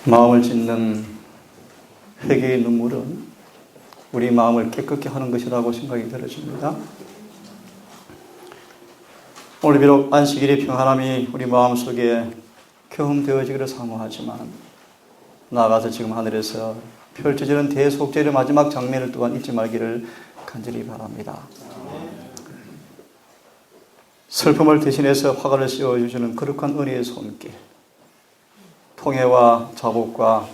마음을 짓는 회개의 눈물은 우리 마음을 깨끗게 하는 것이라고 생각이 들어집니다. 오늘 비록 안식일의 평안함이 우리 마음속에 경험되어지기를 사모하지만 나아가서 지금 하늘에서 펼쳐지는 대속죄의 마지막 장면을 또한 잊지 말기를 간절히 바랍니다. 슬픔을 대신해서 화가를 씌워주시는 거룩한 은혜의 손길, 통회와 자복과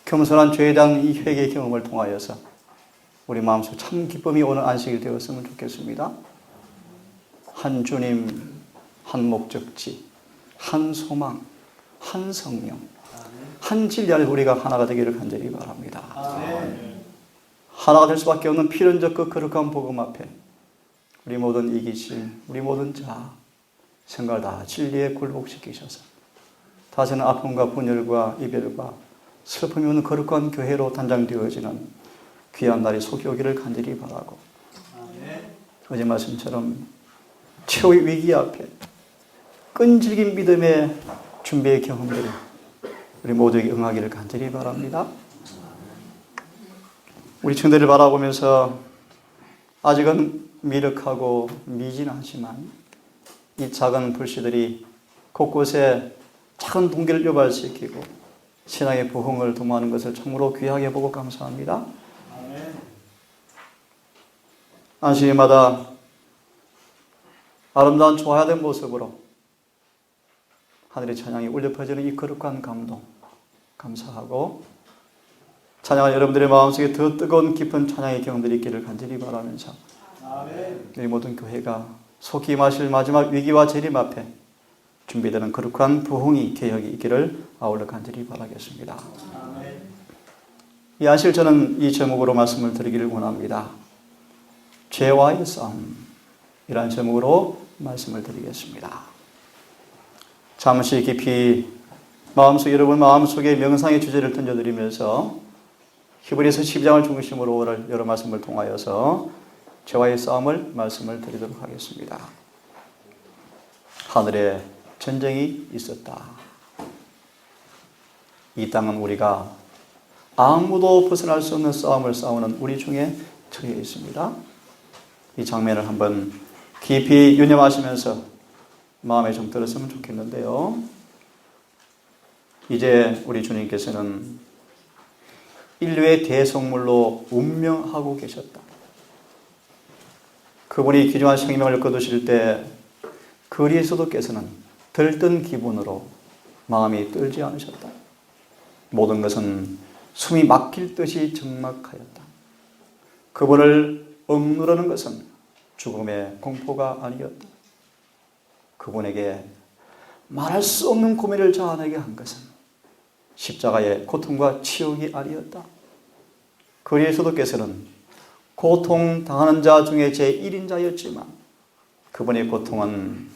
겸손한 죄에 대한 이 회개의 경험을 통하여서 우리 마음속 참 기쁨이 오는 안식일 되었으면 좋겠습니다. 한 주님, 한 목적지, 한 소망, 한 성령, 한 진리 안에 우리가 하나가 되기를 간절히 바랍니다. 하나가 될 수밖에 없는 필연적 그 거룩한 복음 앞에 우리 모든 이기심, 우리 모든 자, 생각을 다 진리에 굴복시키셔서 다시는 아픔과 분열과 이별과 슬픔이 오는 거룩한 교회로 단장되어지는 귀한 날이 속히 오기를 간절히 바라고, 어제 말씀처럼 최후의 위기 앞에 끈질긴 믿음의 준비의 경험들이 우리 모두에게 응하기를 간절히 바랍니다. 우리 청대를 바라보면서 아직은 미력하고 미진하지만 이 작은 불씨들이 곳곳에 작은 동기를 유발시키고 신앙의 부흥을 도모하는 것을 참으로 귀하게 보고 감사합니다. 안식일마다 아름다운 조화된 모습으로 하늘의 찬양이 울려 퍼지는 이 거룩한 감동 감사하고, 찬양한 여러분들의 마음속에 더 뜨거운 깊은 찬양의 경험들이 있기를 간절히 바라면서 우리 모든 교회가 속히 임하실 마지막 위기와 재림 앞에 준비되는 거룩한 부흥이 개혁이 있기를 아울러 간절히 바라겠습니다. 이 안식일 저는 이 제목으로 말씀을 드리기를 원합니다. 죄와의 싸움이라는 제목으로 말씀을 드리겠습니다. 잠시 깊이 여러분 마음속에 명상의 주제를 던져드리면서 히브리서 12장을 중심으로 오늘 여러 말씀을 통하여서 죄와의 싸움을 말씀을 드리도록 하겠습니다. 하늘에 전쟁이 있었다. 이 땅은 우리가 아무도 벗어날 수 없는 싸움을 싸우는 우리 중에 처해 있습니다. 이 장면을 한번 깊이 유념하시면서 마음에 좀 들었으면 좋겠는데요. 이제 우리 주님께서는 인류의 대성물로 운명하고 계셨다. 그분이 귀중한 생명을 거두실 때 그리스도께서는 들뜬 기분으로 마음이 떨지 않으셨다. 모든 것은 숨이 막힐 듯이 적막하였다. 그분을 억누르는 것은 죽음의 공포가 아니었다. 그분에게 말할 수 없는 고민을 자아내게 한 것은 십자가의 고통과 치욕이 아니었다. 그리스도께서는 고통당하는 자 중에 제1인자였지만 그분의 고통은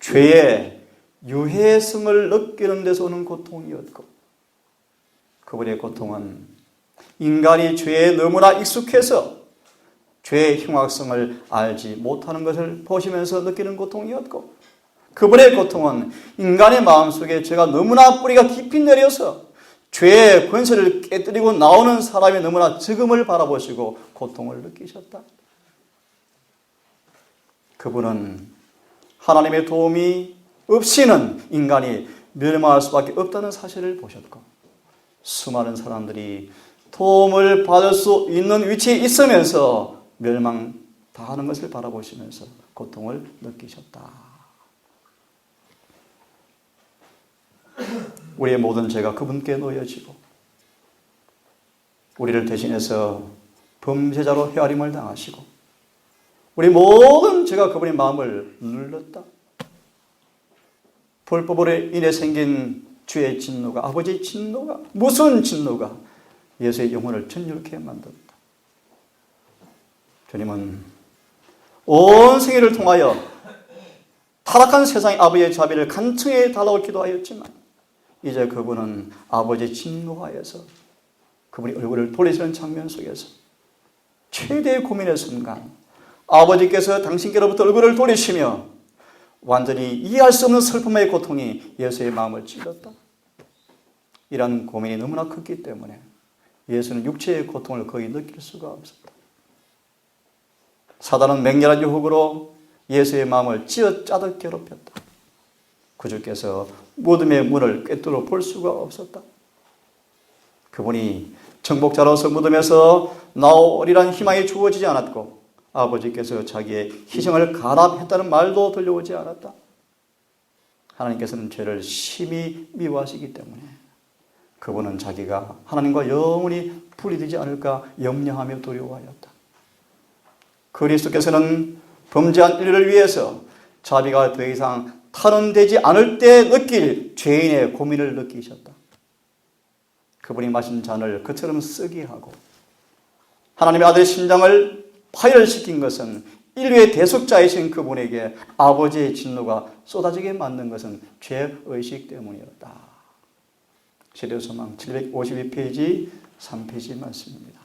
죄의 유해성을 느끼는 데서 오는 고통이었고, 그분의 고통은 인간이 죄에 너무나 익숙해서 죄의 흉악성을 알지 못하는 것을 보시면서 느끼는 고통이었고, 그분의 고통은 인간의 마음속에 죄가 너무나 뿌리가 깊이 내려서 죄의 권세를 깨뜨리고 나오는 사람이 너무나 적음을 바라보시고 고통을 느끼셨다. 그분은 하나님의 도움이 없이는 인간이 멸망할 수밖에 없다는 사실을 보셨고, 수많은 사람들이 도움을 받을 수 있는 위치에 있으면서 멸망당하는 것을 바라보시면서 고통을 느끼셨다. 우리의 모든 죄가 그분께 놓여지고 우리를 대신해서 범죄자로 헤아림을 당하시고 우리 모든 죄가 그분의 마음을 눌렀다. 불법으로 인해 생긴 주의 진노가, 아버지의 진노가, 무슨 진노가 예수의 영혼을 전율케 만들었다. 주님은 온 생애를 통하여 타락한 세상의 아버지의 자비를 간청해 달라고 기도하였지만 이제 그분은 아버지의 진노하여서 그분이 얼굴을 돌리시는 장면 속에서 최대의 고민의 순간 아버지께서 당신께로부터 얼굴을 돌리시며 완전히 이해할 수 없는 슬픔의 고통이 예수의 마음을 찔렀다. 이런 고민이 너무나 컸기 때문에 예수는 육체의 고통을 거의 느낄 수가 없었다. 사단은 맹렬한 유혹으로 예수의 마음을 쥐어짜듯 괴롭혔다. 구주께서 무덤의 문을 꿰뚫어 볼 수가 없었다. 그분이 정복자로서 무덤에서 나오리란 희망이 주어지지 않았고 아버지께서 자기의 희생을 가람했다는 말도 들려오지 않았다. 하나님께서는 죄를 심히 미워하시기 때문에 그분은 자기가 하나님과 영원히 분리되지 않을까 염려하며 두려워하였다. 그리스도께서는 범죄한 인류를 위해서 자비가 더 이상 탄원되지 않을 때 느낄 죄인의 고민을 느끼셨다. 그분이 마신 잔을 그처럼 쓰게 하고 하나님의 아들의 심장을 파열시킨 것은 인류의 대속자이신 그분에게 아버지의 진노가 쏟아지게 만든 것은 죄의식 때문이었다. 시대소망 752페이지 3페이지 말씀입니다.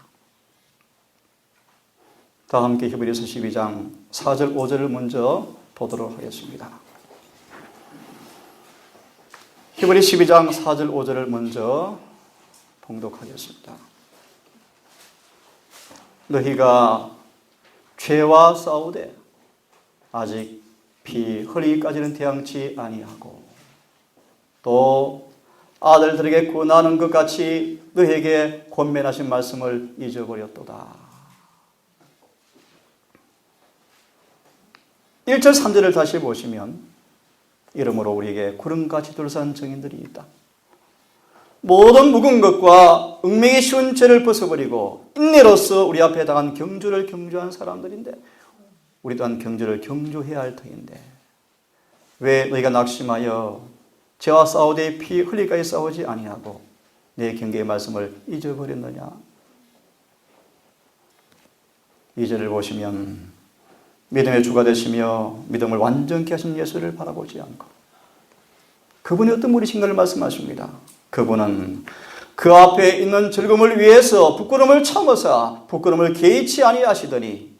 다 함께 히브리서 12장 4절 5절을 먼저 보도록 하겠습니다. 히브리 12장 4절 5절을 먼저 봉독하겠습니다. 너희가 죄와 싸우되 아직 피 흘리기까지는 대항치 아니하고 또 아들들에게 권하는 것 같이 너희에게 권면하신 말씀을 잊어버렸도다. 1절 3절을 다시 보시면 이러므로 우리에게 구름같이 둘러싼 증인들이 있다. 모든 묵은 것과 은명이 쉬운 죄를 벗어버리고 인내로서 우리 앞에 당한 경주를 경주한 사람들인데 우리 또한 경주를 경주해야 할 터인데 왜 너희가 낙심하여 죄와 싸우되 피 흘리기까지 싸우지 아니하고 내 경계의 말씀을 잊어버렸느냐. 2절을 보시면 믿음의 주가 되시며 믿음을 완전케 하신 예수를 바라보지 않고 그분이 어떤 분이신가를 말씀하십니다. 그분은 그 앞에 있는 즐거움을 위해서 부끄러움을 참으사 부끄러움을 개의치 아니하시더니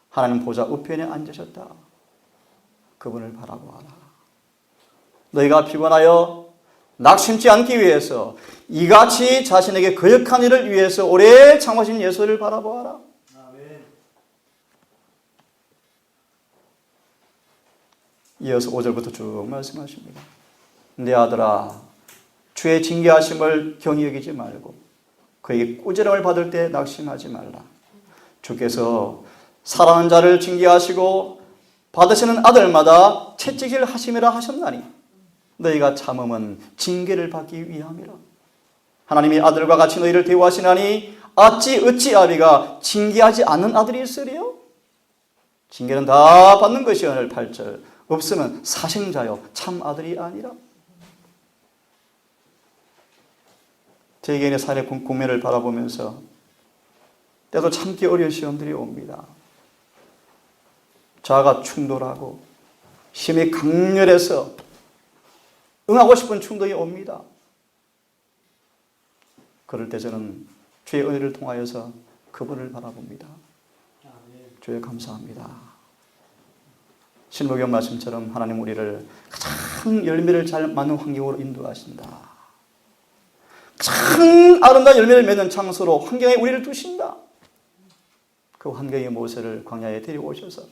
하나님 보좌 우편에 앉으셨다. 그분을 바라보아라. 너희가 피곤하여 낙심치 않기 위해서 이같이 자신에게 거역한 일을 위해서 오래 참으신 예수를 바라보아라. 이어서 5절부터 쭉 말씀하십니다. 내 아들아 주의 징계하심을 경히 여기지 말고 그에게 꾸지람을 받을 때 낙심하지 말라. 주께서 사랑하는 자를 징계하시고 받으시는 아들마다 채찍질 하심이라 하셨나니 너희가 참음은 징계를 받기 위함이라. 하나님이 아들과 같이 너희를 대우하시나니 어찌 아비가 징계하지 않는 아들이 있으리요? 징계는 다 받는 것이오늘 8절 없으면 사생자요 참 아들이 아니라. 제 개인의 삶의 국면을 바라보면서 때도 참기 어려운 시험들이 옵니다. 자아가 충돌하고 힘이 강렬해서 응하고 싶은 충동이 옵니다. 그럴 때 저는 주의 은혜를 통하여서 그분을 바라봅니다. 주에 감사합니다. 신부경 말씀처럼 하나님 우리를 가장 열매를 잘 맞는 환경으로 인도하신다. 가장 아름다운 열매를 맺는 장소로 환경에 우리를 두신다. 그 환경의 모세를 광야에 데려오셔서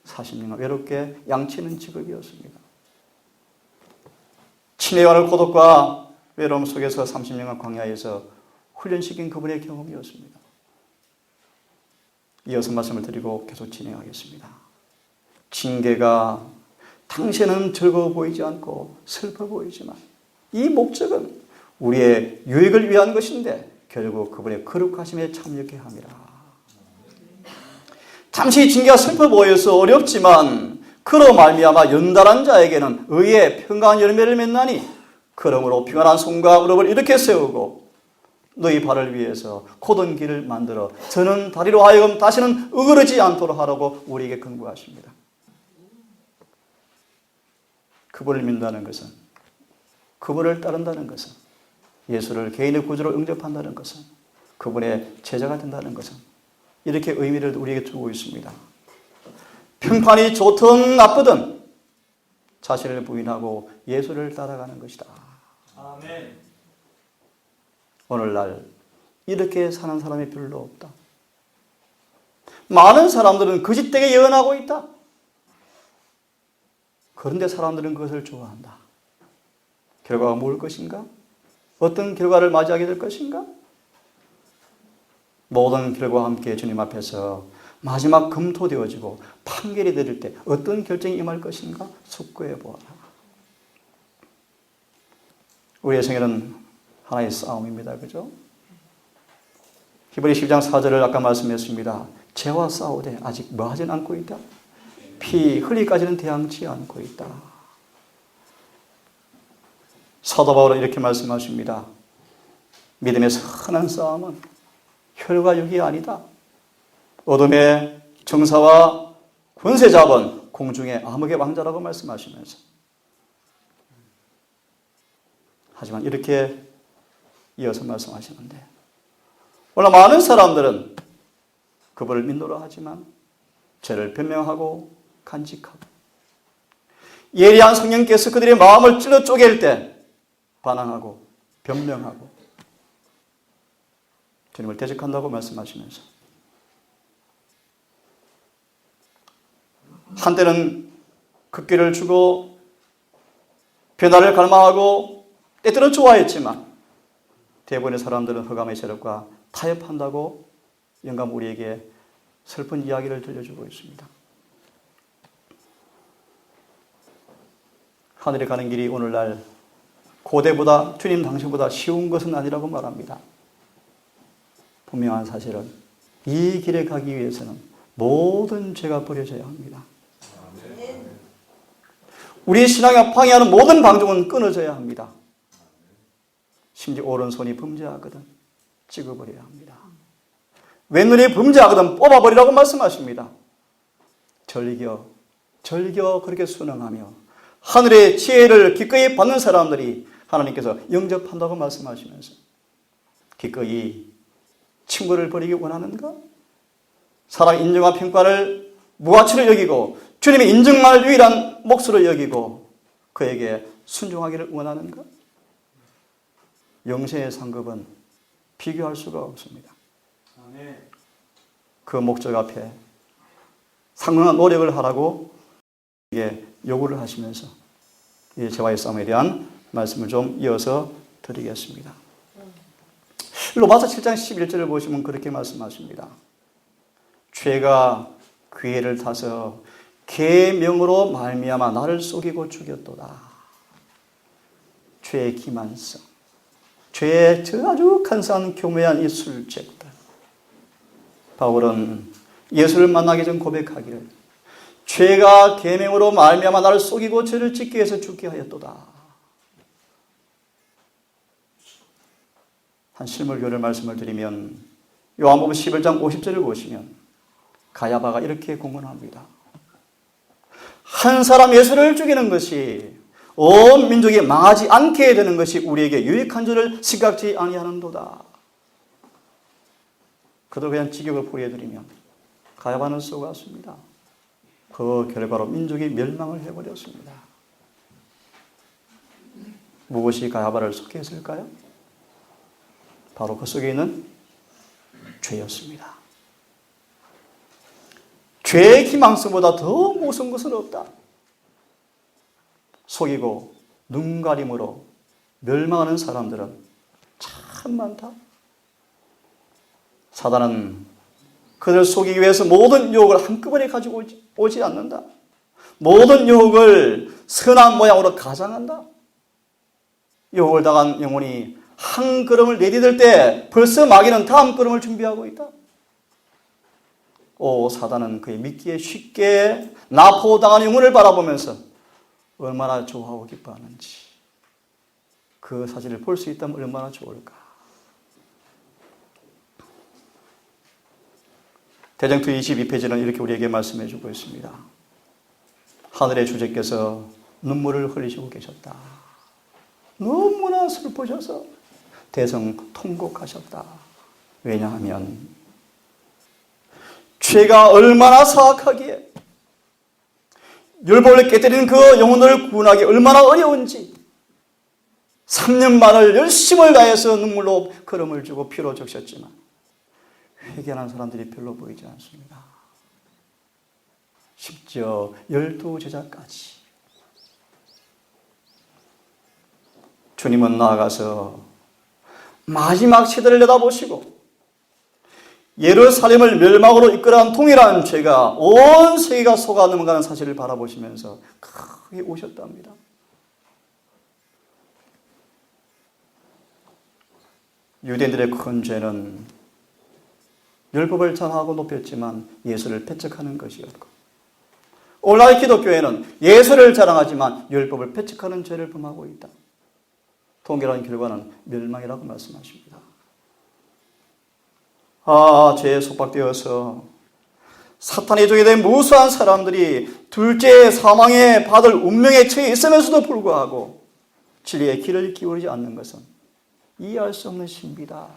40년간 외롭게 양치는 직업이었습니다. 친애와의 고독과 외로움 속에서 30년간 광야에서 훈련시킨 그분의 경험이었습니다. 이어서 말씀을 드리고 계속 진행하겠습니다. 징계가 당시에는 즐거워 보이지 않고 슬퍼 보이지만 이 목적은 우리의 유익을 위한 것인데 결국 그분의 거룩하심에 참여케 함이라. 잠시 징계가 슬퍼 보여서 어렵지만 그로 말미암아 연달한 자에게는 의의 평강한 열매를 맺나니 그러므로 평안한 손과 무릎을 이렇게 세우고 너희 발을 위해서 곧은 길을 만들어 저는 다리로 하여금 다시는 으그러지 않도록 하라고 우리에게 권고하십니다. 그분을 믿는다는 것은, 그분을 따른다는 것은, 예수를 개인의 구주로 영접한다는 것은, 그분의 제자가 된다는 것은 이렇게 의미를 우리에게 주고 있습니다. 평판이 좋든 나쁘든 자신을 부인하고 예수를 따라가는 것이다. 아멘. 오늘날 이렇게 사는 사람이 별로 없다. 많은 사람들은 거짓되게 예언하고 있다. 그런데 사람들은 그것을 좋아한다. 결과가 뭘 것인가? 어떤 결과를 맞이하게 될 것인가? 모든 결과와 함께 주님 앞에서 마지막 검토되어지고 판결이 내릴 때 어떤 결정이 임할 것인가? 숙고해 보아라. 우리의 생애는 하나의 싸움입니다. 그죠? 히브리 10장 4절을 아까 말씀했습니다. 죄와 싸우되 아직 뭐하진 않고 있다. 피 흘리까지는 대항치 않고 있다. 사도 바울은 이렇게 말씀하십니다. 믿음의 선한 싸움은 혈과 육이 아니다. 어둠의 정사와 권세 잡은 공중의 암흑의 왕자라고 말씀하시면서, 하지만 이렇게 이어서 말씀하시는데, 오늘 많은 사람들은 그분을 믿노라 하지만 죄를 변명하고 간직하고, 예리한 성령께서 그들의 마음을 찔러 쪼갤 때 반항하고 변명하고 주님을 대적한다고 말씀하시면서, 한때는 극기를 주고 변화를 갈망하고 때때로 좋아했지만 대부분의 사람들은 흑암의 세력과 타협한다고 영감 우리에게 슬픈 이야기를 들려주고 있습니다. 하늘에 가는 길이 오늘날 고대보다, 주님 당시보다 쉬운 것은 아니라고 말합니다. 분명한 사실은 이 길에 가기 위해서는 모든 죄가 버려져야 합니다. 우리 신앙에 방해하는 모든 방종은 끊어져야 합니다. 심지어 오른손이 범죄하거든 찍어버려야 합니다. 왼눈이 범죄하거든 뽑아버리라고 말씀하십니다. 절겨 그렇게 순응하며 하늘의 지혜를 기꺼이 받는 사람들이 하나님께서 영접한다고 말씀하시면서, 기꺼이 친구를 버리기 원하는가? 사람 인정과 평가를 무가치로 여기고 주님의 인정만을 유일한 몫으로 여기고 그에게 순종하기를 원하는가? 영생의 상급은 비교할 수가 없습니다. 그 목적 앞에 상당한 노력을 하라고 이게 요구를 하시면서 이 죄와의 싸움에 대한 말씀을 좀 이어서 드리겠습니다. 로마서 7장 11절을 보시면 그렇게 말씀하십니다. 죄가 기회를 타서 계명으로 말미암아 나를 속이고 죽였도다. 죄의 기만성, 죄의 아주 간사한 교묘한 이 술책들. 바울은 예수를 만나기 전 고백하기를, 죄가 계명으로 말미암아 나를 속이고 죄를 짓기 위해서 죽게 하였도다. 한 실물교를 말씀을 드리면 요한복음 11장 50절을 보시면 가야바가 이렇게 공언합니다. 한 사람 예수를 죽이는 것이 온 민족이 망하지 않게 되는 것이 우리에게 유익한 줄을 생각지 아니하는도다. 그도 그냥 직역을 포기해드리면 가야바는 속았습니다. 그 결과로 민족이 멸망을 해버렸습니다. 무엇이 가야바를 속게 했을까요? 바로 그 속에 있는 죄였습니다. 죄의 기망성보다 더 무서운 것은 없다. 속이고 눈가림으로 멸망하는 사람들은 참 많다. 사단은 그들을 속이기 위해서 모든 유혹을 한꺼번에 가지고 오지 않는다. 모든 유혹을 선한 모양으로 가장한다. 유혹을 당한 영혼이 한 걸음을 내디딜 때 벌써 마귀는 다음 걸음을 준비하고 있다. 사단은 그의 믿기에 쉽게 납포당한 영혼을 바라보면서 얼마나 좋아하고 기뻐하는지, 그 사실을 볼 수 있다면 얼마나 좋을까. 대정투 22페이지는 이렇게 우리에게 말씀해 주고 있습니다. 하늘의 주제께서 눈물을 흘리시고 계셨다. 너무나 슬프셔서 대성 통곡하셨다. 왜냐하면 죄가 얼마나 사악하기에 율법을 깨뜨리는 그 영혼을 구원하기 얼마나 어려운지, 3년 반을 열심을 다해서 눈물로 걸음을 주고 피로 적셨지만 회개하는 사람들이 별로 보이지 않습니다. 심지어 12제자까지. 주님은 나아가서 마지막 시대를 내다보시고 예루살렘을 멸망으로 이끌어간 동일한 죄가 온 세계가 속아 넘어가는 사실을 바라보시면서 크게 우셨답니다. 유대인들의 큰 죄는 율법을 전하고 높였지만 예수를 배척하는 것이었고, 오늘날 기독교회는 예수를 자랑하지만 율법을 배척하는 죄를 범하고 있다. 통계라는 결과는 멸망이라고 말씀하십니다. 죄에 속박되어서 사탄의 종이 된 무수한 사람들이 둘째 사망에 받을 운명에 처해 있으면서도 불구하고 진리의 귀를 기울이지 않는 것은 이해할 수 없는 신비다,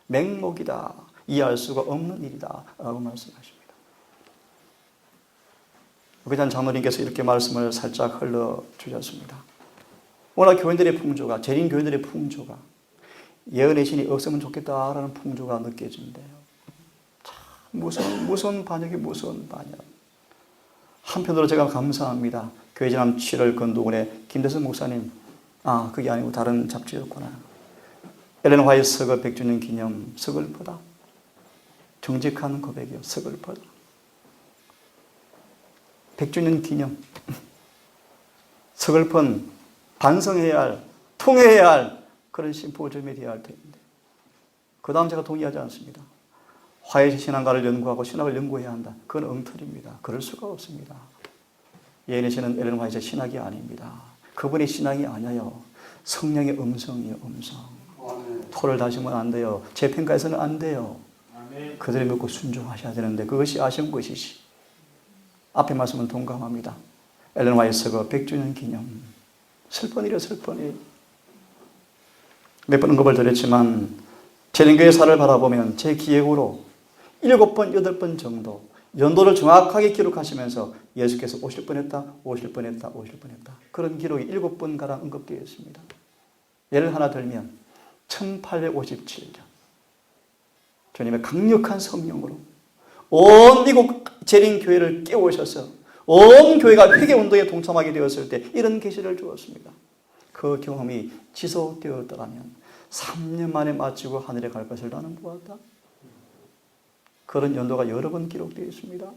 맹목이다, 이해할 수가 없는 일이다 라고 말씀하십니다. 우리단 장로님께서 이렇게 말씀을 살짝 흘러주셨습니다. 오늘 교인들의 풍조가, 재림 교인들의 풍조가 예언의 신이 없으면 좋겠다라는 풍조가 느껴진대요. 참 무서운 반역이 무서운 반역. 한편으로 제가 감사합니다. 교회 지난 7월 건도군의 김대선 목사님, 그게 아니고 다른 잡지였구나. 엘렌 화이트 서거 100주년 기념 서글퍼다. 정직한 고백이요. 서글퍼다. 100주년 기념. 서글픈 반성해야 할, 통해야 할 그런 심포점이 되어야 할 텐데. 그 다음 제가 동의하지 않습니다. 화해시 신앙가를 연구하고 신학을 연구해야 한다. 그건 엉터리입니다. 그럴 수가 없습니다. 예언의 신은 엘렌 화이트의 신학이 아닙니다. 그분의 신앙이 아니에요. 성령의 음성이에요. 음성. 토를 다시면 안 돼요. 제 평가에서는 안 돼요. 그들을 믿고 순종하셔야 되는데 그것이 아쉬운 것이지. 앞에 말씀은 동감합니다. 엘렌 화이트 서거 100주년 기념. 슬픈 일이요, 슬픈 일. 몇 번 언급을 드렸지만 재림교회 사를 바라보면 제 기획으로 7번, 8번 정도 연도를 정확하게 기록하시면서 예수께서 오실 뻔했다, 오실 뻔했다, 오실 뻔했다. 그런 기록이 7번가량 언급되어 있습니다. 예를 하나 들면 1857년 주님의 강력한 성령으로 온 미국 재림교회를 깨우셔서 온 교회가 회개운동에 동참하게 되었을 때 이런 계시를 주었습니다. 그 경험이 지속되었더라면 3년 만에 마치고 하늘에 갈 것을 나는 보았다. 그런 연도가 여러 번 기록되어 있습니다.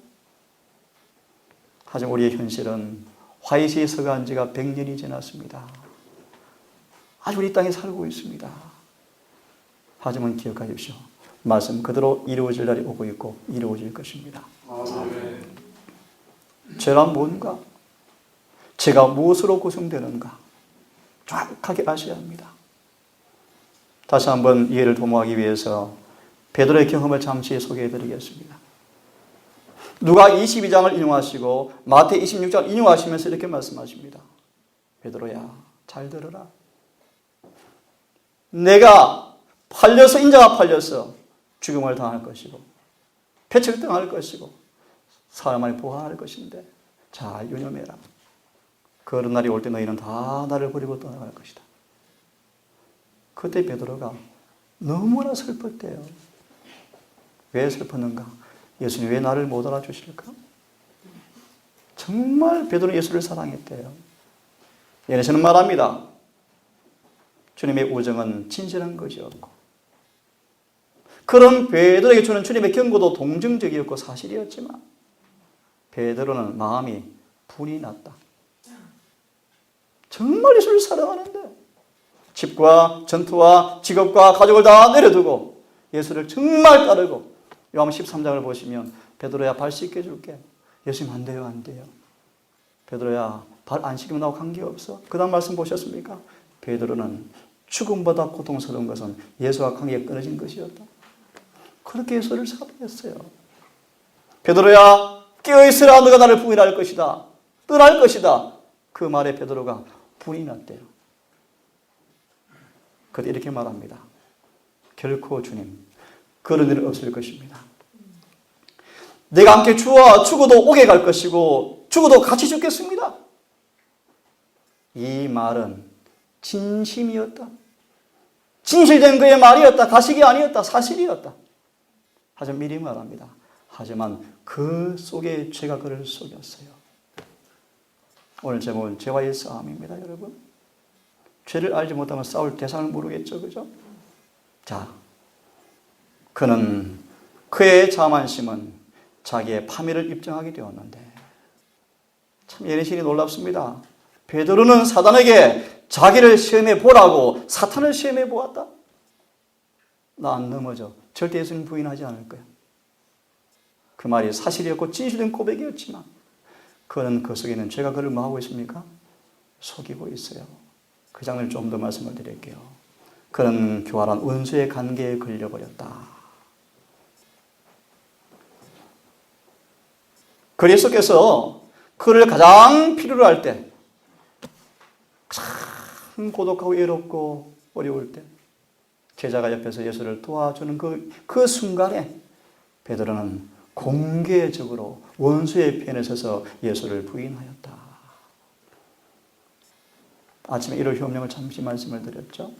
하지만 우리의 현실은 화이트에 서거한 지가 100년이 지났습니다. 아직 우리 땅에 살고 있습니다. 하지만 기억하십시오. 말씀 그대로 이루어질 날이 오고 있고 이루어질 것입니다. 죄란 뭔가? 죄가 무엇으로 구성되는가? 정확하게 아셔야 합니다. 다시 한번 이해를 도모하기 위해서 베드로의 경험을 잠시 소개해 드리겠습니다. 누가 22장을 인용하시고 마태 26장을 인용하시면서 이렇게 말씀하십니다. 베드로야, 잘 들어라. 내가 팔려서 인자가 팔려서 죽음을 당할 것이고 배척당할 것이고 사람을 보호할 것인데 잘 유념해라. 그런 날이 올 때 너희는 다 나를 버리고 떠나갈 것이다. 그때 베드로가 너무나 슬펐대요. 왜 슬펐는가? 예수님 왜 나를 못 알아주실까? 정말 베드로는 예수를 사랑했대요. 예수는 말합니다. 주님의 우정은 진실한 것이었고 그런 베드로에게 주는 주님의 경고도 동정적이었고 사실이었지만 베드로는 마음이 분이 났다. 정말 예수를 사랑하는데 집과 전투와 직업과 가족을 다 내려두고 예수를 정말 따르고 요한 13장을 보시면 베드로야 발 씻겨줄게. 예수님 안 돼요, 안 돼요. 베드로야 발 안 씻기면 나하고 관계없어. 그 다음 말씀 보셨습니까? 베드로는 죽음보다 고통스러운 것은 예수와 관계가 끊어진 것이었다. 그렇게 예수를 사랑했어요. 베드로야 깨어있으라 너가 나를 부인할 것이다. 떠날 것이다. 그 말에 베드로가 분이 났대요. 그때 이렇게 말합니다. 결코 주님 그런 일은 없을 것입니다. 내가 함께 주와 죽어도 오게 갈 것이고 죽어도 같이 죽겠습니다. 이 말은 진심이었다. 진실된 그의 말이었다. 가식이 아니었다. 사실이었다. 하지만 미리 말합니다. 하지만 그 속에 죄가 그를 속였어요. 오늘 제목은 죄와의 싸움입니다, 여러분. 죄를 알지 못하면 싸울 대상을 모르겠죠, 그죠? 자, 그는 그의 자만심은 자기의 파멸을 입증하게 되었는데, 참 예리신이 놀랍습니다. 베드로는 사단에게 자기를 시험해 보라고 사탄을 시험해 보았다. 나 안 넘어져. 절대 예수님 부인하지 않을 거야. 그 말이 사실이었고 진실된 고백이었지만 그는 그 속에 있는 죄가 그를 뭐하고 있습니까? 속이고 있어요. 그 장면을 좀 더 말씀을 드릴게요. 그는 교활한 원수의 관계에 걸려버렸다. 그리스도께서 그를 가장 필요로 할 때, 참 고독하고 외롭고 어려울 때 제자가 옆에서 예수를 도와주는 그 순간에 베드로는 공개적으로 원수의 편에 서서 예수를 부인하였다. 아침에 1월 효명을 잠시 말씀을 드렸죠.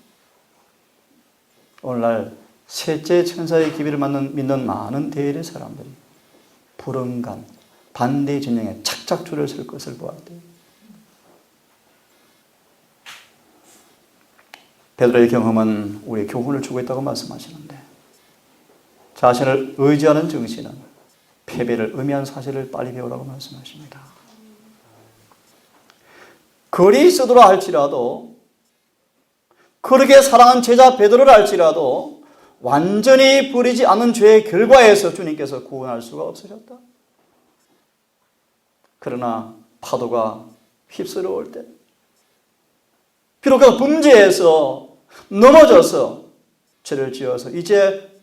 오늘날 셋째 천사의 기비를 믿는 많은 대일의 사람들이 불응간 반대 진영에 착착 줄을 설 것을 보았대요. 베드로의 경험은 우리의 교훈을 주고 있다고 말씀하시는데, 자신을 의지하는 정신은 패배를 의미한 사실을 빨리 배우라고 말씀하십니다. 그리스도라 할지라도, 그렇게 사랑한 제자 베드로라 할지라도 완전히 버리지 않은 죄의 결과에서 주님께서 구원할 수가 없으셨다. 그러나 파도가 휩쓸어 올 때, 비록 그 범죄에서 넘어져서 죄를 지어서 이제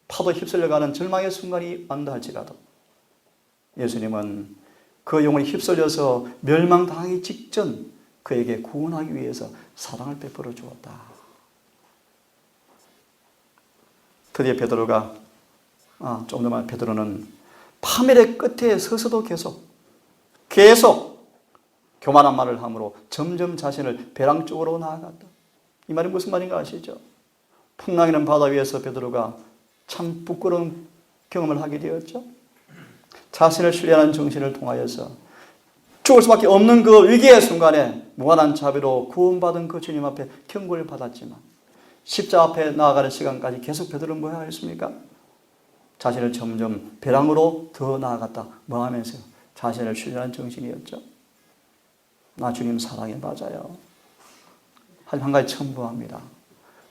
파도 휩쓸려가는 절망의 순간이 왔다 할지라도 예수님은 그 영혼이 휩쓸려서 멸망당하기 직전 그에게 구원하기 위해서 사랑을 베풀어 주었다. 드디어 베드로가 좀 더 말 베드로는 파멸의 끝에 서서도 계속 교만한 말을 함으로 점점 자신을 배랑 쪽으로 나아갔다. 이 말이 무슨 말인가 아시죠? 풍랑이는 바다 위에서 베드로가 참 부끄러운 경험을 하게 되었죠. 자신을 신뢰하는 정신을 통하여서 죽을 수밖에 없는 그 위기의 순간에 무한한 자비로 구원받은 그 주님 앞에 경고를 받았지만 십자 앞에 나아가는 시간까지 계속 베드로는 뭐 하였습니까? 자신을 점점 배랑으로 더 나아갔다. 뭐 하면서요? 자신을 신뢰하는 정신이었죠. 나 주님 사랑해 맞아요. 하지만 한 가지 첨부합니다.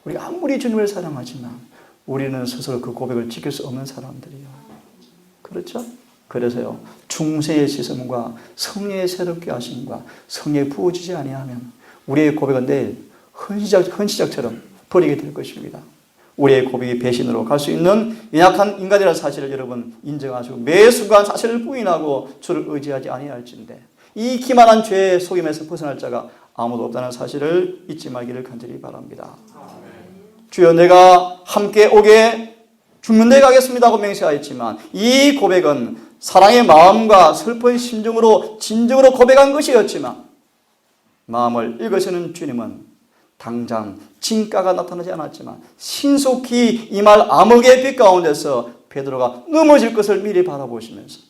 우리가 아무리 주님을 사랑하지만 우리는 스스로 그 고백을 지킬 수 없는 사람들이에요. 그렇죠? 그래서요, 중생의 시선과 성령의 새롭게 하심과 성령의 부어지지 아니하면 우리의 고백은 내일 헌시작처럼 버리게 될 것입니다. 우리의 고백이 배신으로 갈 수 있는 연약한 인간이라는 사실을 여러분 인정하시고 매 순간 사실을 부인하고 주를 의지하지 아니할진대 이 기만한 죄의 속임에서 벗어날 자가 아무도 없다는 사실을 잊지 말기를 간절히 바랍니다. 주여, 내가 함께 오게 죽는 데 가겠습니다 하고 맹세하였지만 이 고백은 사랑의 마음과 슬픈 심정으로 진정으로 고백한 것이었지만 마음을 읽으시는 주님은 당장 진가가 나타나지 않았지만 신속히 임할 암흑의 빛 가운데서 베드로가 넘어질 것을 미리 바라보시면서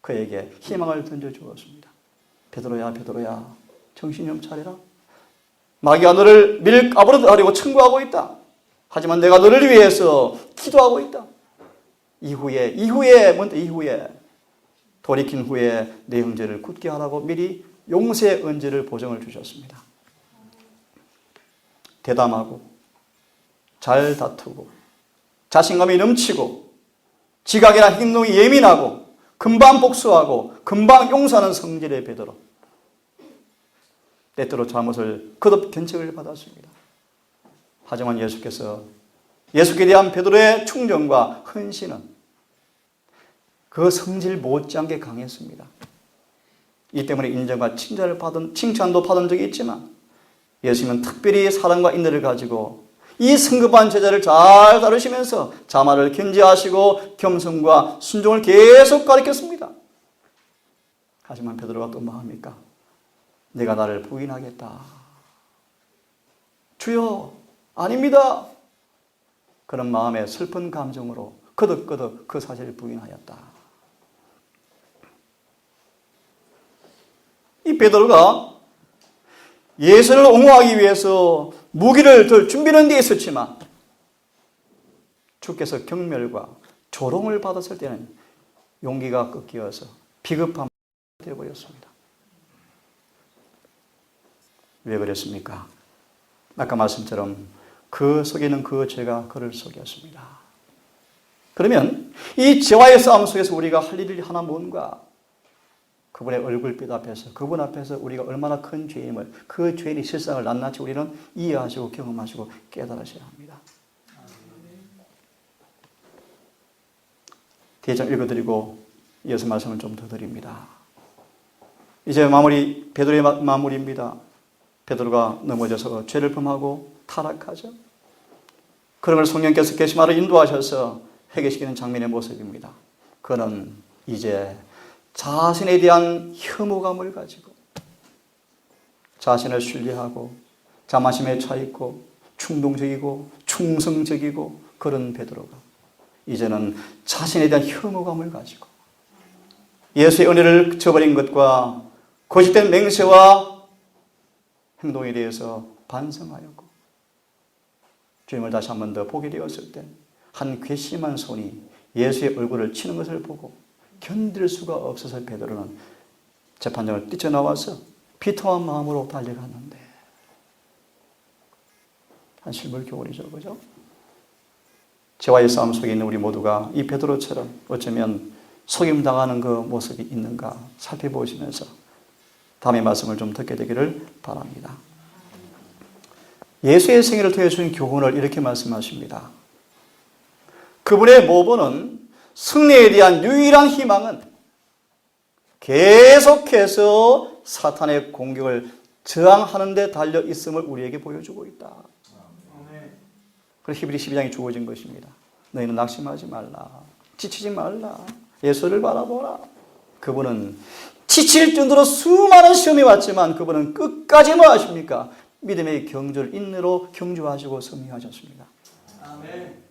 그에게 희망을 던져주었습니다. 베드로야, 베드로야, 정신 좀 차리라. 마귀가 너를 밀가부르듯 하려고 청구하고 있다. 하지만 내가 너를 위해서 기도하고 있다. 이후에 돌이킨 후에 내 형제를 굳게 하라고 미리 용서의 언제를 보정을 주셨습니다. 대담하고 잘 다투고 자신감이 넘치고 지각이나 행동이 예민하고 금방 복수하고 금방 용서하는 성질의 베드로. 때때로 잘못을 거듭 견책을 받았습니다. 하지만 예수께 대한 베드로의 충정과 헌신은 그 성질 못지않게 강했습니다. 이 때문에 인정과 칭찬도 받은 적이 있지만 예수님은 특별히 사랑과 인내를 가지고 이 성급한 제자를 잘 다루시면서 자만을 견제하시고 겸손과 순종을 계속 가르쳤습니다. 하지만 베드로가 또 뭐 합니까? 내가 나를 부인하겠다. 주여, 아닙니다. 그런 마음에 슬픈 감정으로 거듭거듭 그 사실을 부인하였다. 이 베드로가 예수를 옹호하기 위해서 무기를 들 준비는 데 있었지만 주께서 경멸과 조롱을 받았을 때는 용기가 꺾여서 비겁함이 되어버렸습니다. 왜 그랬습니까? 아까 말씀처럼 그 속에는 그 죄가 그를 속였습니다. 그러면 이 죄와의 싸움 속에서 우리가 할 일이 하나 뭔가? 그분의 얼굴빛 앞에서, 그분 앞에서 우리가 얼마나 큰 죄임을, 그 죄인의 실상을 낱낱이 우리는 이해하시고 경험하시고 깨달으셔야 합니다. 대장 읽어드리고 이어서 말씀을 좀 더 드립니다. 이제 베드로의 마무리입니다. 베드로가 넘어져서 죄를 범하고 타락하죠. 그런 걸 성령께서 게시마로 인도하셔서 회개시키는 장면의 모습입니다. 그는 이제 자신에 대한 혐오감을 가지고 자신을 신뢰하고 자만심에 차있고 충동적이고 충성적이고 그런 베드로가 이제는 자신에 대한 혐오감을 가지고 예수의 은혜를 저버린 것과 거짓된 맹세와 행동에 대해서 반성하였고 주님을 다시 한 번 더 보게 되었을 때 한 괘씸한 손이 예수의 얼굴을 치는 것을 보고 견딜 수가 없어서 베드로는 재판장을 뛰쳐나와서 비통한 마음으로 달려갔는데 한 실물 교훈이죠, 그죠? 죄와의 싸움 속에 있는 우리 모두가 이 베드로처럼 어쩌면 속임당하는 그 모습이 있는가 살펴보시면서 다음의 말씀을 좀 듣게 되기를 바랍니다. 예수의 생애를 통해 주신 교훈을 이렇게 말씀하십니다. 그분의 모범은 승리에 대한 유일한 희망은 계속해서 사탄의 공격을 저항하는 데 달려 있음을 우리에게 보여주고 있다. 그래서 히브리 12장이 주어진 것입니다. 너희는 낙심하지 말라. 지치지 말라. 예수를 바라보라. 그분은 지칠 정도로 수많은 시험이 왔지만 그분은 끝까지 뭐 하십니까? 믿음의 경주를 인내로 경주하시고 승리하셨습니다. 아멘.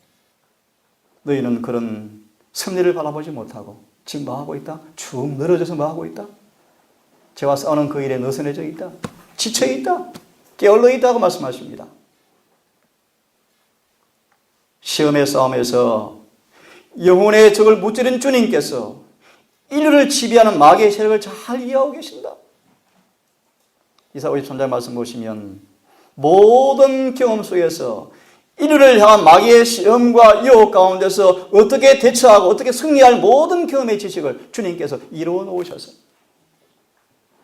너희는 그런 승리를 바라보지 못하고 지금 뭐 하고 있다? 쭉 늘어져서 뭐 하고 있다? 죄와 싸우는 그 일에 느슨해져 있다. 지쳐 있다. 게을러 있다고 말씀하십니다. 시험의 싸움에서 영혼의 적을 무찌른 주님께서 인류를 지배하는 마귀의 세력을 잘 이해하고 계신다. 이사야 53장 말씀 보시면 모든 경험 속에서 인류를 향한 마귀의 시험과 유혹 가운데서 어떻게 대처하고 어떻게 승리할 모든 경험의 지식을 주님께서 이루어 놓으셔서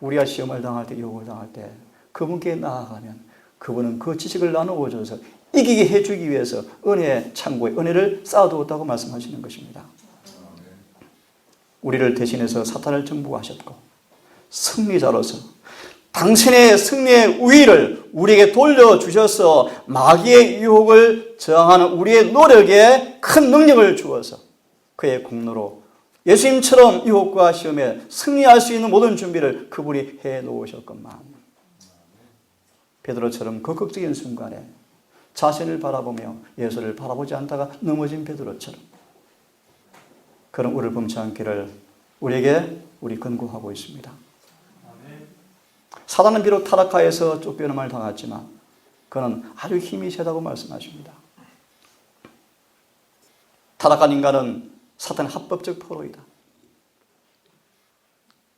우리가 시험을 당할 때, 유혹을 당할 때 그분께 나아가면 그분은 그 지식을 나누어 줘서 이기게 해주기 위해서 은혜의 창고에 은혜를 쌓아두었다고 말씀하시는 것입니다. 우리를 대신해서 사탄을 정복하셨고 승리자로서 당신의 승리의 우위를 우리에게 돌려주셔서 마귀의 유혹을 저항하는 우리의 노력에 큰 능력을 주어서 그의 공로로 예수님처럼 유혹과 시험에 승리할 수 있는 모든 준비를 그분이 해놓으셨건만 베드로처럼 그 극적인 순간에 자신을 바라보며 예수를 바라보지 않다가 넘어진 베드로처럼 그런 우리를 범치 않기를 우리 권고하고 있습니다. 사단은 비록 타락하여서 쫓겨남을 당했지만 그는 아주 힘이 세다고 말씀하십니다. 타락한 인간은 사탄의 합법적 포로이다.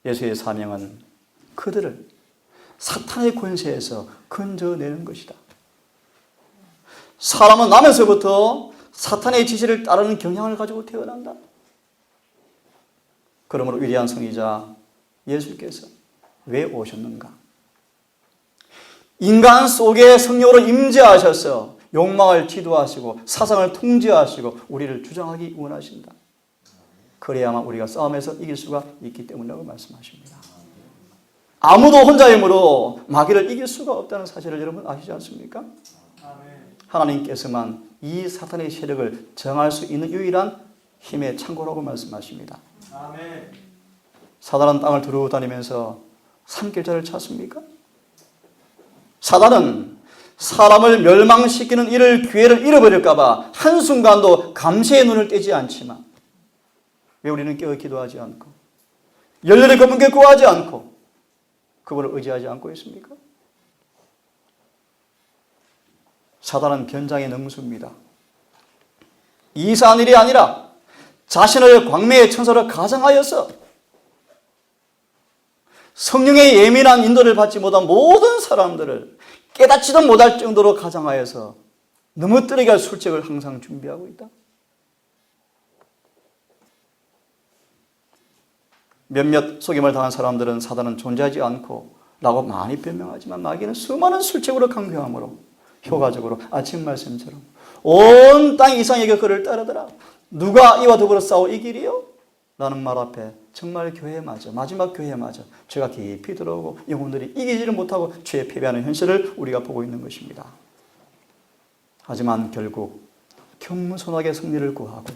예수의 사명은 그들을 사탄의 권세에서 건져내는 것이다. 사람은 나면서부터 사탄의 지시를 따르는 경향을 가지고 태어난다. 그러므로 위대한 성리자 예수께서 왜 오셨는가? 인간 속에 성령으로 임재하셔서 욕망을 지도하시고 사상을 통제하시고 우리를 주장하기 원하신다. 그래야만 우리가 싸움에서 이길 수가 있기 때문이라고 말씀하십니다. 아무도 혼자 힘으로 마귀를 이길 수가 없다는 사실을 여러분 아시지 않습니까? 하나님께서만 이 사탄의 세력을 정할 수 있는 유일한 힘의 창고라고 말씀하십니다. 사단은 땅을 두루다니면서 산길자를 찾습니까? 사단은 사람을 멸망시키는 일을 기회를 잃어버릴까 봐 한순간도 감시의 눈을 떼지 않지만 왜 우리는 깨어 기도하지 않고 열렬히 그분께 구하지 않고 그분을 의지하지 않고 있습니까? 사단은 변장의 능수입니다. 이상한 일이 아니라 자신을 광명의 천사로 가장하여서 성령의 예민한 인도를 받지 못한 모든 사람들을 깨닫지도 못할 정도로 가장하여서 넘어뜨리게 할 술책을 항상 준비하고 있다. 몇몇 속임을 당한 사람들은 사단은 존재하지 않고 라고 많이 변명하지만 마귀는 수많은 술책으로 강요함으로 효과적으로 아침 말씀처럼 온 땅 이상에게 그를 따르더라. 누가 이와 더불어 싸워 이기리요? 라는 말 앞에 정말 교회마저 마지막 교회마저 죄가 깊이 들어오고 영혼들이 이기지를 못하고 죄에 패배하는 현실을 우리가 보고 있는 것입니다. 하지만 결국 겸손하게 승리를 구하고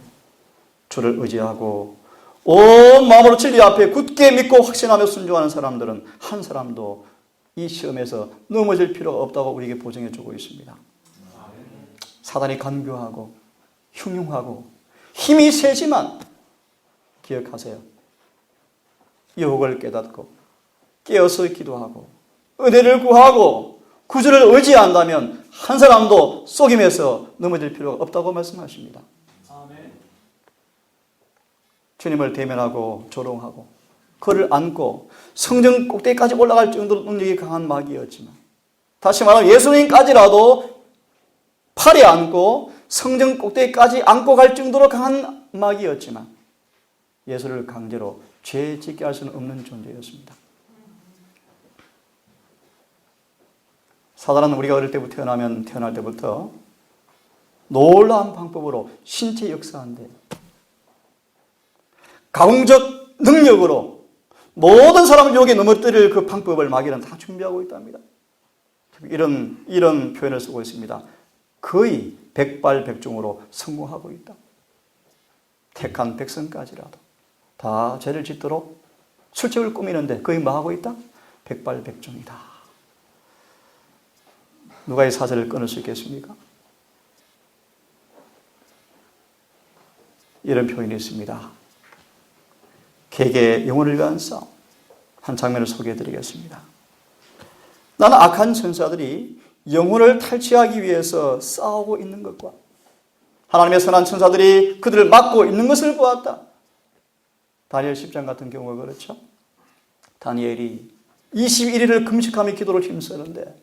주를 의지하고 온 마음으로 진리 앞에 굳게 믿고 확신하며 순종하는 사람들은 한 사람도 이 시험에서 넘어질 필요가 없다고 우리에게 보증해 주고 있습니다. 사단이 간교하고 흉흉하고 힘이 세지만 기억하세요. 유혹을 깨닫고 깨어서 기도하고 은혜를 구하고 구주를 의지한다면 한 사람도 속임에서 넘어질 필요가 없다고 말씀하십니다. 주님을 대면하고 조롱하고 그를 안고 성전 꼭대기까지 올라갈 정도로 능력이 강한 마귀였지만 다시 말하면 예수님까지라도 팔에 안고 성전 꼭대기까지 안고 갈 정도로 강한 마귀였지만 예수를 강제로 죄 짓게 할 수는 없는 존재였습니다. 사단은 우리가 어릴 때부터 태어날 때부터 놀라운 방법으로 신체 역사한데 가공적 능력으로 모든 사람을 여기에 넘어뜨릴 그 방법을 마귀는 다 준비하고 있답니다. 이런 표현을 쓰고 있습니다. 거의 백발백중으로 성공하고 있다. 택한 백성까지라도 다 죄를 짓도록 술책을 꾸미는데 거의 뭐 하고 있다? 백발백중이다. 누가 이 사슬을 끊을 수 있겠습니까? 이런 표현이 있습니다. 개개의 영혼을 위한 싸움. 한 장면을 소개해 드리겠습니다. 나는 악한 천사들이 영혼을 탈취하기 위해서 싸우고 있는 것과 하나님의 선한 천사들이 그들을 막고 있는 것을 보았다. 다니엘 10장 같은 경우가 그렇죠. 다니엘이 21일을 금식하며 기도를 힘쓰는데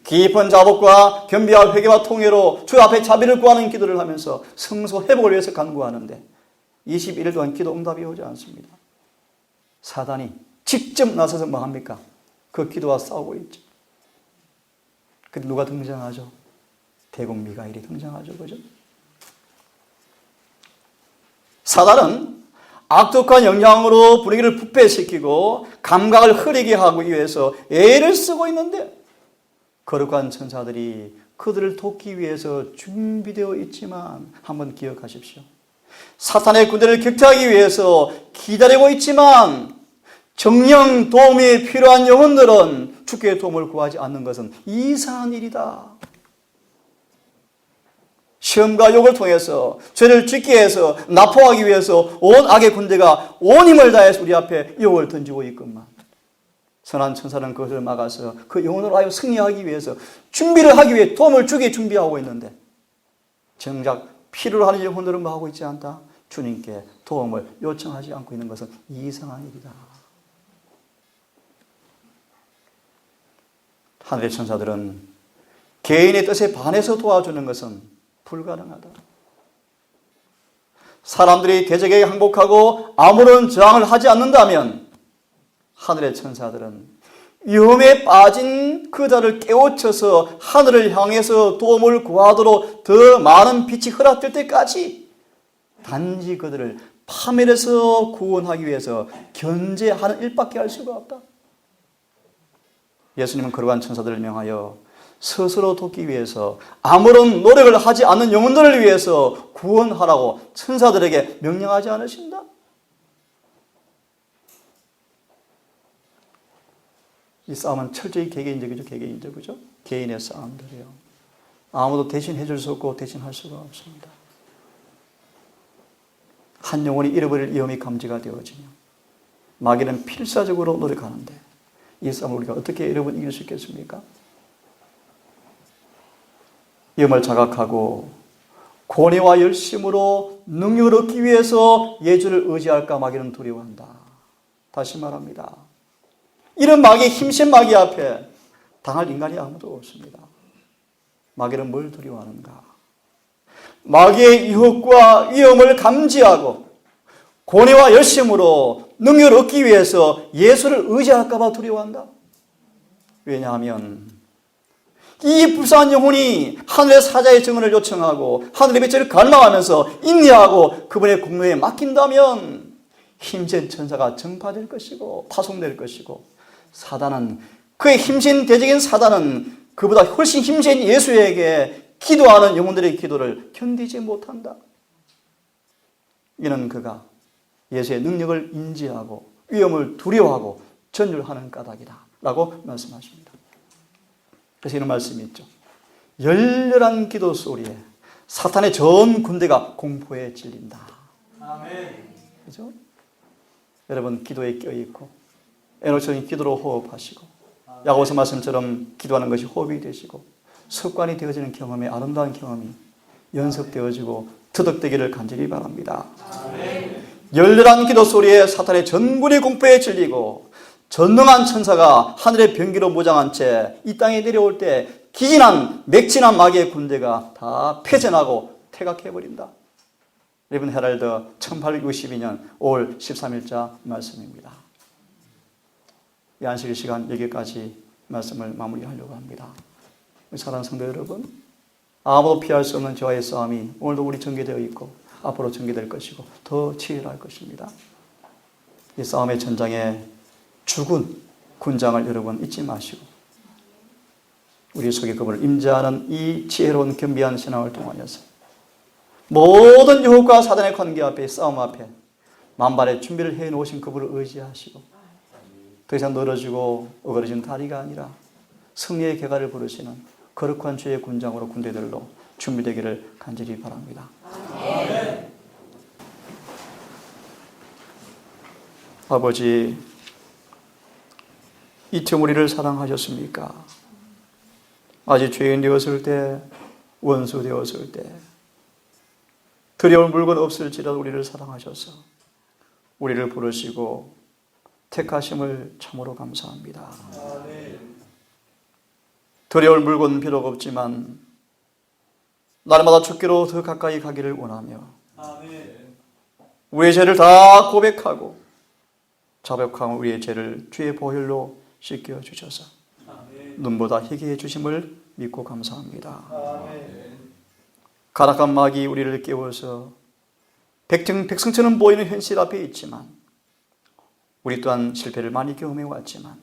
깊은 자복과 겸비와 회개와 통회로 주 앞에 자비를 구하는 기도를 하면서 성소 회복을 위해서 간구하는데 21일 동안 기도 응답이 오지 않습니다. 사단이 직접 나서서 뭐 합니까? 그 기도와 싸우고 있죠. 근데 누가 등장하죠? 대공 미가엘이 등장하죠. 그죠? 사단은 악독한 영향으로 분위기를 부패시키고 감각을 흐리게 하기 위해서 애를 쓰고 있는데 거룩한 천사들이 그들을 돕기 위해서 준비되어 있지만 한번 기억하십시오. 사탄의 군대를 격퇴하기 위해서 기다리고 있지만 정령 도움이 필요한 영혼들은 주께 도움을 구하지 않는 것은 이상한 일이다. 시험과 욕을 통해서 죄를 짓게 해서 납포하기 위해서 온 악의 군대가 온 힘을 다해서 우리 앞에 욕을 던지고 있건만 선한 천사는 그것을 막아서 그 영혼으로 하여 승리하기 위해서 준비를 하기 위해 도움을 주게 준비하고 있는데 정작 필요로 하는 영혼들은 뭐 하고 있지 않다? 주님께 도움을 요청하지 않고 있는 것은 이상한 일이다. 하늘의 천사들은 개인의 뜻에 반해서 도와주는 것은 불가능하다. 사람들이 대적에게 항복하고 아무런 저항을 하지 않는다면 하늘의 천사들은 위험에 빠진 그자를 깨우쳐서 하늘을 향해서 도움을 구하도록 더 많은 빛이 허락될 때까지 단지 그들을 파멸해서 구원하기 위해서 견제하는 일밖에 할 수가 없다. 예수님은 그러한 천사들을 명하여 스스로 돕기 위해서 아무런 노력을 하지 않는 영혼들을 위해서 구원하라고 천사들에게 명령하지 않으신다. 이 싸움은 철저히 개개인적이죠. 개개인적이죠. 개인의 싸움들이요. 아무도 대신해 줄 수 없고 대신할 수가 없습니다. 한 영혼이 잃어버릴 위험이 감지가 되어지며 마귀는 필사적으로 노력하는데 이 싸움을 우리가 어떻게 여러분 이길 수 있겠습니까? 위험을 자각하고 고뇌와 열심으로 능력을 얻기 위해서 예주를 의지할까 마귀는 두려워한다. 다시 말합니다. 이런 마귀, 힘센 마귀 앞에 당할 인간이 아무도 없습니다. 마귀는 뭘 두려워하는가? 마귀의 유혹과 위험을 감지하고 고뇌와 열심으로 능력을 얻기 위해서 예수를 의지할까 봐 두려워한다. 왜냐하면 이 불쌍한 영혼이 하늘의 사자의 증언을 요청하고 하늘의 빛을 갈망하면서 인내하고 그분의 공로에 맡긴다면 힘센 천사가 정파될 것이고 파송될 것이고 사단은 그의 힘센 대적인 사단은 그보다 훨씬 힘센 예수에게 기도하는 영혼들의 기도를 견디지 못한다. 이는 그가 예수의 능력을 인지하고 위험을 두려워하고 전율하는 까닭이다 라고 말씀하십니다. 그래서 이런 말씀이 있죠. 열렬한 기도 소리에 사탄의 전 군대가 공포에 질린다. 아멘. 그죠? 여러분 기도에 껴있고 에너지적인 기도로 호흡하시고 야고보서 말씀처럼 기도하는 것이 호흡이 되시고 습관이 되어지는 경험에 아름다운 경험이 연습되어지고 터득되기를 간절히 바랍니다. 아멘. 열렬한 기도 소리에 사탄의 전군이 공포에 질리고 전능한 천사가 하늘의 병기로 무장한 채 이 땅에 내려올 때 기진한 맥진한 마귀의 군대가 다 패전하고 퇴각해버린다. 리븐 헤럴드 1862년 5월 13일자 말씀입니다. 이 안식일 시간 여기까지 말씀을 마무리하려고 합니다. 사랑하는 성도 여러분, 아무도 피할 수 없는 저와의 싸움이 오늘도 우리 전개되어 있고 앞으로 전개될 것이고 더 치열할 것입니다. 이 싸움의 전장에 죽은 군장을 여러분 잊지 마시고 우리 속에 그분을 임재하는 이 지혜로운 겸비한 신앙을 통하여서 모든 유혹과 사단의 관계 앞에 싸움 앞에 만반의 준비를 해놓으신 그분을 의지하시고 더 이상 늘어지고 어그러진 다리가 아니라 승리의 개가를 부르시는 거룩한 주의 군장으로 군대들로 준비되기를 간절히 바랍니다. 아멘. 아버지, 이처 우리를 사랑하셨습니까? 아직 죄인 되었을 때, 원수 되었을 때, 두려울 물건 없을지라도 우리를 사랑하셔서 우리를 부르시고 택하심을 참으로 감사합니다. 두려울 물건 비록 없지만 날마다 주께로 더 가까이 가기를 원하며 우리의 죄를 다 고백하고 자백하면 우리의 죄를 주의 보혈로 씻겨 주셔서 눈보다 희게 해주심을 믿고 감사합니다. 가락한 마귀 우리를 깨워서 백승처럼 보이는 현실 앞에 있지만 우리 또한 실패를 많이 경험해 왔지만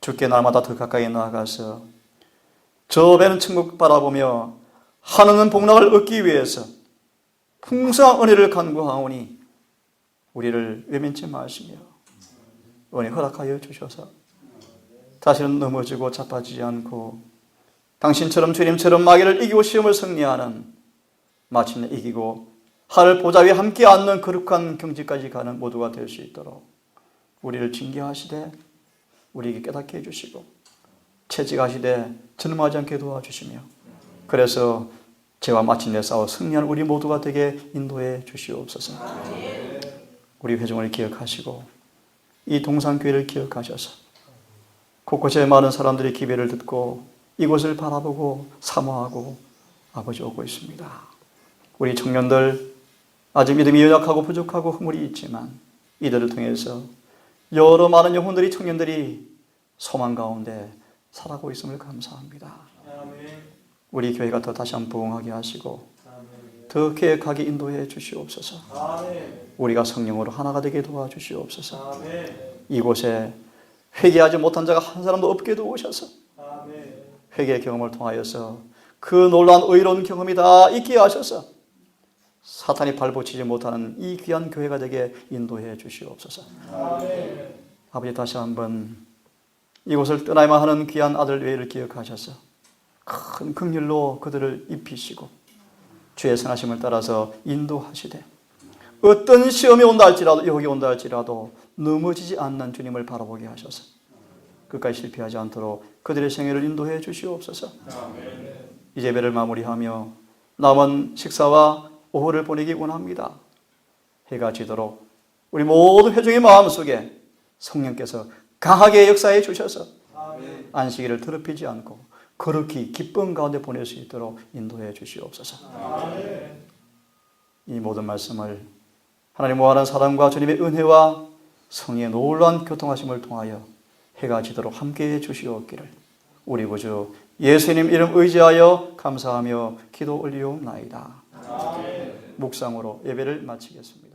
주께 날마다 더 가까이 나아가서 저 배는 천국 바라보며 하늘은 복락을 얻기 위해서 풍성한 은혜를 간구하오니 우리를 외면치 마시며 은혜 허락하여 주셔서 다시는 넘어지고 자빠지지 않고 당신처럼 주님처럼 마귀를 이기고 시험을 승리하는 마침내 이기고 하늘 보좌 위에 함께 앉는 거룩한 경지까지 가는 모두가 될 수 있도록 우리를 징계하시되 우리에게 깨닫게 해주시고 채찍하시되 전무하지 않게 도와주시며 그래서 죄와 마침내 싸워 승리하는 우리 모두가 되게 인도해 주시옵소서. 우리 회중을 기억하시고 이 동산교회를 기억하셔서 곳곳에 많은 사람들의 기배를 듣고 이곳을 바라보고 사모하고 아버지 오고 있습니다. 우리 청년들 아직 믿음이 연약하고 부족하고 허물이 있지만 이들을 통해서 여러 많은 영혼들이 청년들이 소망 가운데 살아가고 있음을 감사합니다. 우리 교회가 더 다시 한번 부흥하게 하시고 더 계획하게 인도해 주시옵소서. 우리가 성령으로 하나가 되게 도와주시옵소서. 이곳에 회개하지 못한 자가 한 사람도 없게 도우셔서 회개의 경험을 통하여서 그 놀라운 의로운 경험이 다 있게 하셔서 사탄이 발붙이지 못하는 이 귀한 교회가 되게 인도해 주시옵소서. 아버지 다시 한번 이곳을 떠나야만 하는 귀한 아들 외를 기억하셔서 큰 긍휼로 그들을 입히시고 주의 선하심을 따라서 인도하시되 어떤 시험이 온다 할지라도 유혹이 온다 할지라도 넘어지지 않는 주님을 바라보게 하셔서 끝까지 실패하지 않도록 그들의 생애를 인도해 주시옵소서. 이제 예배를 마무리하며 남은 식사와 오후를 보내기 원합니다. 해가 지도록 우리 모든 회중의 마음속에 성령께서 강하게 역사해 주셔서 안식일을 더럽히지 않고 거룩히 기쁨 가운데 보낼 수 있도록 인도해 주시옵소서. 이 모든 말씀을 하나님 모아는 사랑과 주님의 은혜와 성령의 놀라운 교통하심을 통하여 해가 지도록 함께해 주시옵기를 우리 구주 예수님 이름 의지하여 감사하며 기도 올리옵나이다. 묵상으로 예배를 마치겠습니다.